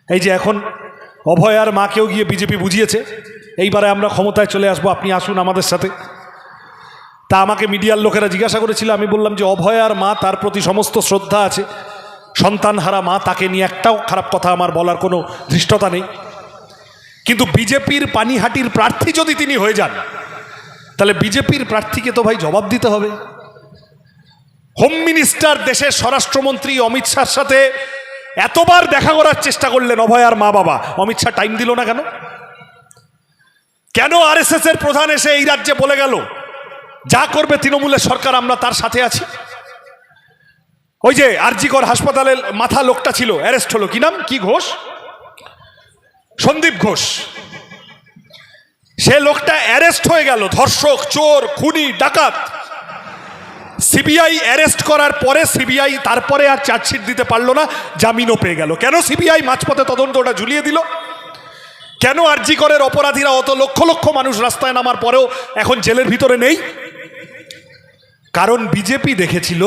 এই যে এখন অভয়ার মাকেও গিয়ে বিজেপি বুঝিয়েছে এইবারে আমরা ক্ষমতায় চলে আসবো, আপনি আসুন আমাদের সাথে। তা আমাকে মিডিয়ার লোকেরা জিজ্ঞাসা করেছিল, আমি বললাম যে অভয়ার মা, তার প্রতি সমস্ত শ্রদ্ধা আছে, সন্তানহারা মা, তাকে নিয়ে একটাও খারাপ কথা আমার বলার কোনো ধৃষ্টতা নেই। কিন্তু বিজেপির পানিহাটির প্রার্থী যদি তিনি হয়ে যান, তাহলে বিজেপির প্রার্থীকে তো ভাই জবাব দিতে হবে। হোম মিনিস্টার, দেশের স্বরাষ্ট্রমন্ত্রী অমিত শাহর সাথে এতবার দেখা করার চেষ্টা করলেন অভয়ার মা বাবা, অমিত শাহ টাইম দিল না কেন? কেন আরএসএস এর প্রধান এসে এই রাজ্যে বলে গেল যা করবে তৃণমূলের সরকার আমরা তার সাথে আছি? ওই যে আরজিকর হাসপাতালের মাথা লোকটা ছিল, অ্যারেস্ট হলো, কি নাম, কি ঘোষ, সন্দীপ ঘোষ। সে লোকটা অ্যারেস্ট হয়ে গেল, ধর্ষক, চোর, খুনি, ডাকাত। সিবিআই অ্যারেস্ট করার পরে সিবিআই তারপরে আর চার্জশিট দিতে পারলো না, জামিনও পেয়ে গেল। কেন সিবিআই মাঝপথে তদন্তটা ঝুলিয়ে দিল? কেন আরজিকরের অপরাধীরা, অত লক্ষ লক্ষ মানুষ রাস্তায় নামার পরেও এখন জেলের ভিতরে নেই? কারণ বিজেপি দেখেছিল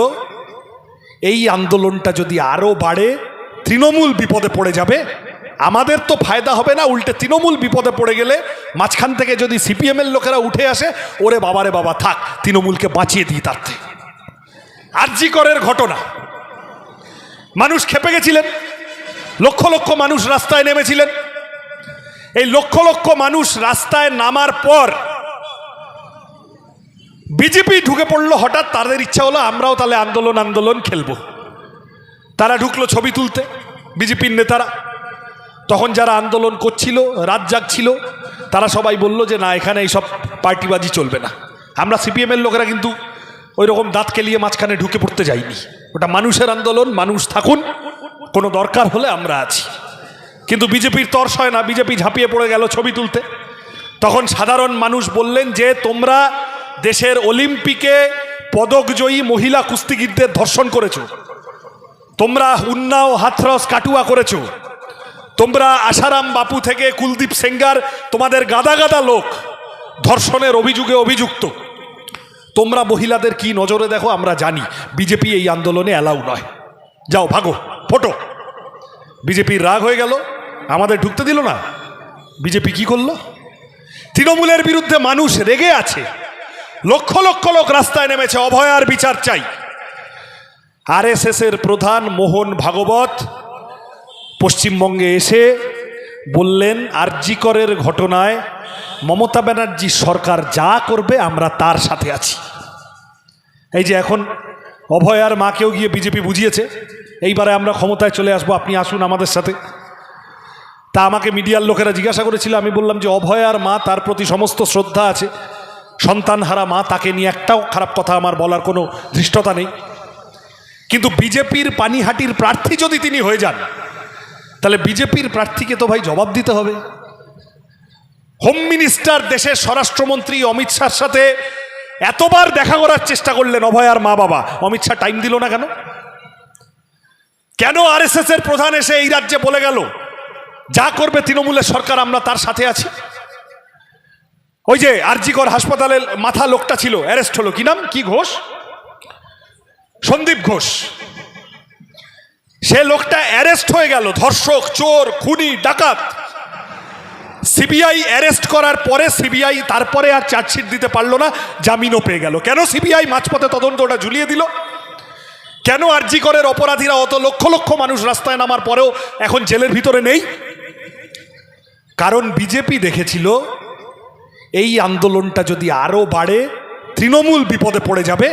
এই আন্দোলনটা যদি আরো বাড়ে তৃণমূল বিপদে পড়ে যাবে, আমাদের তো ফায়দা হবে না, উল্টে তৃণমূল বিপদে পড়ে গেলে মাঝখান থেকে যদি সিপিএম এর লোকেরা উঠে আসে, ওরে বাবারে বাবা, থাক, তৃণমূলকে বাঁচিয়ে দিই। তার থেকে আরজিকরের ঘটনা, মানুষ খেপে গেছিলেন, লক্ষ লক্ষ মানুষ রাস্তায় নেমেছিলেন। এই লক্ষ লক্ষ মানুষ রাস্তায় নামার পর বিজেপি ঢুকে পড়লো হঠাৎ, তাদের ইচ্ছা হলো আমরাও তাহলে আন্দোলন খেলবো। তারা ঢুকলো ছবি তুলতে, বিজেপির নেতারা। তখন যারা আন্দোলন করছিল, রাত জাগছিল, তারা সবাই বলল যে না, এখানে এইসব পার্টিবাজি চলবে না। আমরা সিপিএম এর লোকেরা কিন্তু ওই রকম দাঁত কেলিয়ে মাঝখানে ঢুকে পড়তে যাইনি, ওটা মানুষের আন্দোলন, মানুষ থাকুন, কোনো দরকার হলে আমরা আছি। কিন্তু বিজেপির তর্স হয় না, বিজেপি ঝাঁপিয়ে পড়ে গেল ছবি তুলতে। তখন সাধারণ মানুষ বললেন যে তোমরা দেশের অলিম্পিকে পদকজয়ী মহিলা কুস্তিগীরদের ধর্ষণ করেছো, তোমরা উন্নাও, হাথরস, কাটুয়া করেছো, তোমরা আসারাম বাপু থেকে কুলদীপ সেঙ্গার, তোমাদের গাদা গাদা লোক ধর্ষণের অভিযোগে অভিযুক্ত। তোমরা মহিলাদের কি নজরে দেখো আমরা জানি, বিজেপি এই আন্দোলনে অ্যালাউ নয়, যাও ভাগো, ফটো। বিজেপির রাগ হয়ে গেল, আমাদের ঢুকতে দিল না। বিজেপি কি করলো? তৃণমূলের বিরুদ্ধে মানুষ রেগে আছে, লক্ষ লক্ষ লোক রাস্তায় নেমেছে, অভয়ার বিচার চাই। আরএসএস এর প্রধান মোহন ভাগবত পশ্চিমবঙ্গে এসে বললেন আরজিকরের ঘটনায় মমতা ব্যানার্জি সরকার যা করবে আমরা তার সাথে আছি। এই যে এখন অভয়ার মাকেও গিয়ে বিজেপি বুঝিয়েছে এইবারে আমরা ক্ষমতায় চলে আসবো, আপনি আসুন আমাদের সাথে। তা আমাকে মিডিয়ার লোকেরা জিজ্ঞাসা করেছিল, আমি বললাম যে অভয়ার মা, তার প্রতি সমস্ত শ্রদ্ধা আছে, সন্তানহারা মা, তাকে নিয়ে একটাও খারাপ কথা আমার বলার কোনো ধৃষ্টতা নেই। কিন্তু বিজেপির পানিহাটির প্রার্থী যদি তিনি হয়ে যান, তাহলে বিজেপির প্রার্থীকে তো ভাই জবাব দিতে হবে। হোম মিনিস্টার, দেশের স্বরাষ্ট্রমন্ত্রী অমিত শাহর সাথে এতবার দেখা করার চেষ্টা করলেন অভয়ার মা বাবা, অমিত শাহ টাইম দিল না কেন? কেন আরএসএস এর প্রধান এসে এই রাজ্যে বলে গেল যা করবে তৃণমূলের সরকার আমরা তার সাথে আছি? ওই যে আরজিকর হাসপাতালের মাথা লোকটা ছিল, অ্যারেস্ট হলো, কি নাম, কি ঘোষ, সন্দীপ ঘোষ। সে লোকটা অ্যারেস্ট হয়ে গেল, ধর্ষক, চোর, খুনি, ডাকাত। সিবিআই অ্যারেস্ট করার পরে সিবিআই তারপরে আর চার্জশিট দিতে পারলো না, জামিনও পেয়ে গেল। কেন সিবিআই মাঝপথে তদন্তটা ঝুলিয়ে দিল? কেন আরজিকরের অপরাধীরা, অত লক্ষ লক্ষ মানুষ রাস্তায় নামার পরেও এখন জেলের ভিতরে নেই? কারণ বিজেপি দেখেছিল এই আন্দোলনটা যদি আরো বাড়ে তৃণমূল বিপদে পড়ে যাবে,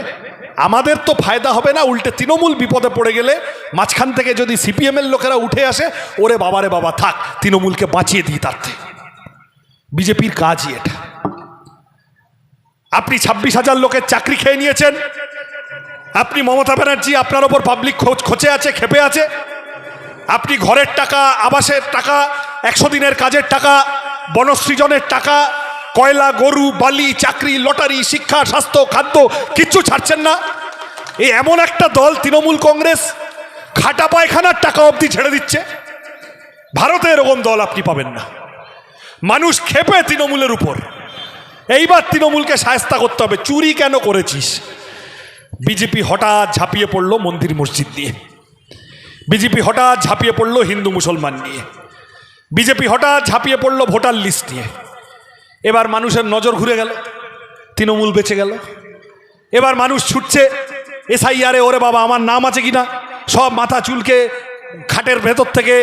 আমাদের তো ফায়দা হবে না, উল্টে তৃণমূল বিপদে পড়ে গেলে মাঝখান থেকে যদি সিপিএম এর লোকেরা উঠে আসে, ওরে বাবারে বাবা, থাক, তৃণমূলকে বাঁচিয়ে দিই। তার থেকে বিজেপির কাজই এটা। আপনি 26,000 লোকের চাকরি খেয়ে নিয়েছেন, আপনি মমতা ব্যানার্জি, আপনার ওপর পাবলিক খোঁচে আছে, খেপে আছে। আপনি ঘরের টাকা, আবাসের টাকা, 100 দিনের কাজের টাকা, বনসৃজনের টাকা, কয়লা, গরু, বালি, চাকরি, লটারি, শিক্ষা, স্বাস্থ্য, খাদ্য কিচ্ছু ছাড়ছেন না। এই এমন একটা দল তৃণমূল কংগ্রেস, খাটা পায়খানার টাকা অবধি ছেড়ে দিচ্ছে। ভারতে এরকম দল আপনি পাবেন না। মানুষ খেপে তৃণমূলের উপর। এইবার তৃণমূলকে শায়েস্তা করতে হবে। চুরি কেন করেছিস? বিজেপি হঠাৎ ঝাঁপিয়ে পড়লো মন্দির মসজিদ নিয়ে, বিজেপি হঠাৎ ঝাঁপিয়ে পড়লো হিন্দু মুসলমান নিয়ে। বিজেপি হঠাৎ ঝাঁপিয়ে পড়লো ভোটার লিস্ট নিয়ে। এবার মানুষের নজর ঘুরে গেল, তৃণমূল বেঁচে গেল। এবার মানুষ ছুটছে এসআইআরে, ওরে বাবা আমার নাম আছে কিনা, সব মাথা চুলকে খাটের ভেতর থেকে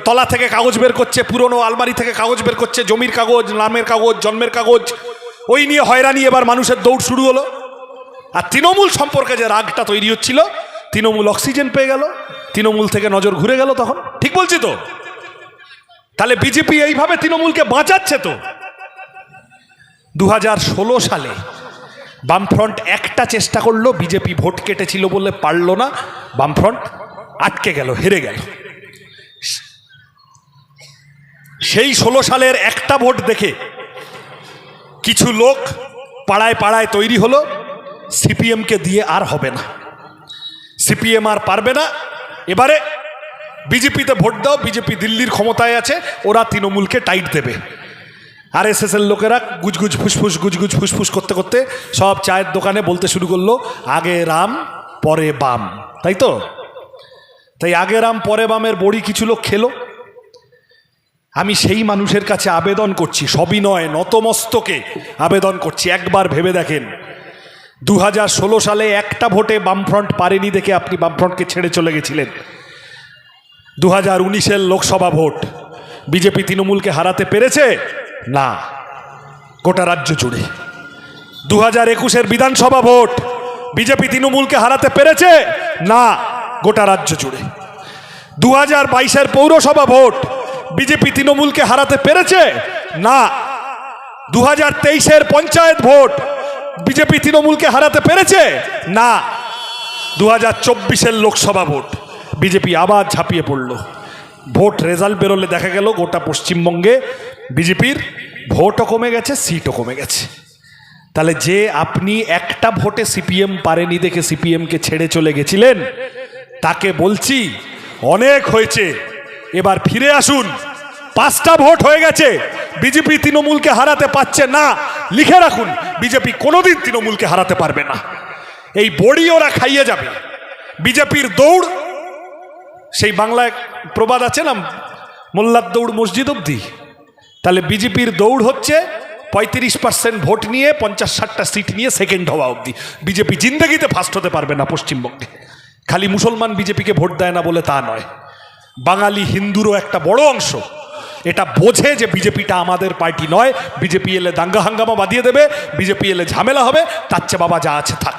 তলা থেকে কাগজ বের করছে, পুরনো আলমারি থেকে কাগজ বের করছে, জমির কাগজ, নামের কাগজ, জন্মের কাগজ, ওই নিয়ে হয়রানি। এবার মানুষের দৌড় শুরু হলো। আর তৃণমূল সম্পর্কে যে রাগটা তৈরি হচ্ছিল, তৃণমূল অক্সিজেন পেয়ে গেল, তৃণমূল থেকে নজর ঘুরে গেল। তখন ঠিক বলছি তো? তাহলে বিজেপি এইভাবে তৃণমূলকে বাঁচাচ্ছে তো। 2016 সালে বামফ্রন্ট একটা চেষ্টা করলো, বিজেপি ভোট কেটেছিল বলে পারল না, বামফ্রন্ট আটকে গেল, হেরে গেল। সেই 16 সালের একটা ভোট দেখে কিছু লোক পাড়ায় পাড়ায় তৈরি হলো, সিপিএমকে দিয়ে আর হবে না, সিপিএম আর পারবে না, এবারে বিজেপিতে ভোট দাও, বিজেপি দিল্লির ক্ষমতায় আছে, ওরা তৃণমূলকে টাইট দেবে। আরএসএস এর লোকেরা গুজগুজ ফুসফুস গুজগুজ ফুসফুস করতে করতে সব চায়ের দোকানে বলতে শুরু করলো, আগে রাম পরে বাম, তাই তো? তাই আগে রাম পরে বামের বড়ি কিছু লোক খেলো। আমি সেই মানুষের কাছে আবেদন করছি, সবিনয় নতমস্তকে আবেদন করছি, একবার ভেবে দেখেন 2016 সালে একটা ভোটে বামফ্রন্ট পারেনি দেখে আপনি বামফ্রন্টকে ছেড়ে চলে গেছিলেন। 2019-এর লোকসভা ভোট বিজেপি তৃণমূলকে হারাতে পেরেছে না, গোটা রাজ্য জুড়ে। 2021-এর বিধানসভা ভোট বিজেপি তৃণমূলকে হারাতে পেরেছে না, গোটা রাজ্য জুড়ে। 2022-এর পৌরসভা ভোট বিজেপি তৃণমূলকে হারাতে পেরেছে না। 2023-এর পঞ্চায়েত ভোট বিজেপি তৃণমূলকে হারাতে পেরেছে না। 2024-এর লোকসভা ভোট বিজেপি আবার ঝাঁপিয়ে পড়ল। ভোট রেজাল্ট বেরোলে দেখা গেল গোটা পশ্চিমবঙ্গে বিজেপির ভোটও কমে গেছে, সিটও কমে গেছে। তাহলে যে আপনি একটা ভোটে সিপিএম পারেনি দেখে সিপিএমকে ছেড়ে চলে গেছিলেন, তাকে বলছি অনেক হয়েছে, এবার ফিরে আসুন। 5টা ভোট হয়ে গেছে, বিজেপি তৃণমূলকে হারাতে পারছে না। লিখে রাখুন, বিজেপি কোনোদিন তৃণমূলকে হারাতে পারবে না। এই বড়ি ওরা খাইয়ে যাবে। বিজেপির দৌড়, সেই বাংলায় প্রবাদ আছে না, মোল্লার দৌড় মসজিদ অবধি। তাহলে বিজেপির দৌড় হচ্ছে 35% ভোট নিয়ে 50-60টা সিট নিয়ে সেকেন্ড হওয়া অবধি। বিজেপি জিন্দগিতে ফার্স্ট হতে পারবে না পশ্চিমবঙ্গে। খালি মুসলমান বিজেপিকে ভোট দেয় না বলে তা নয়, বাঙালি হিন্দুরও একটা বড় অংশ এটা বোঝে যে বিজেপিটা আমাদের পার্টি নয়, বিজেপি এলে দাঙ্গা হাঙ্গামা বাঁধিয়ে দেবে, বিজেপি এলে ঝামেলা হবে, তার চেয়ে বাবা যা আছে থাক।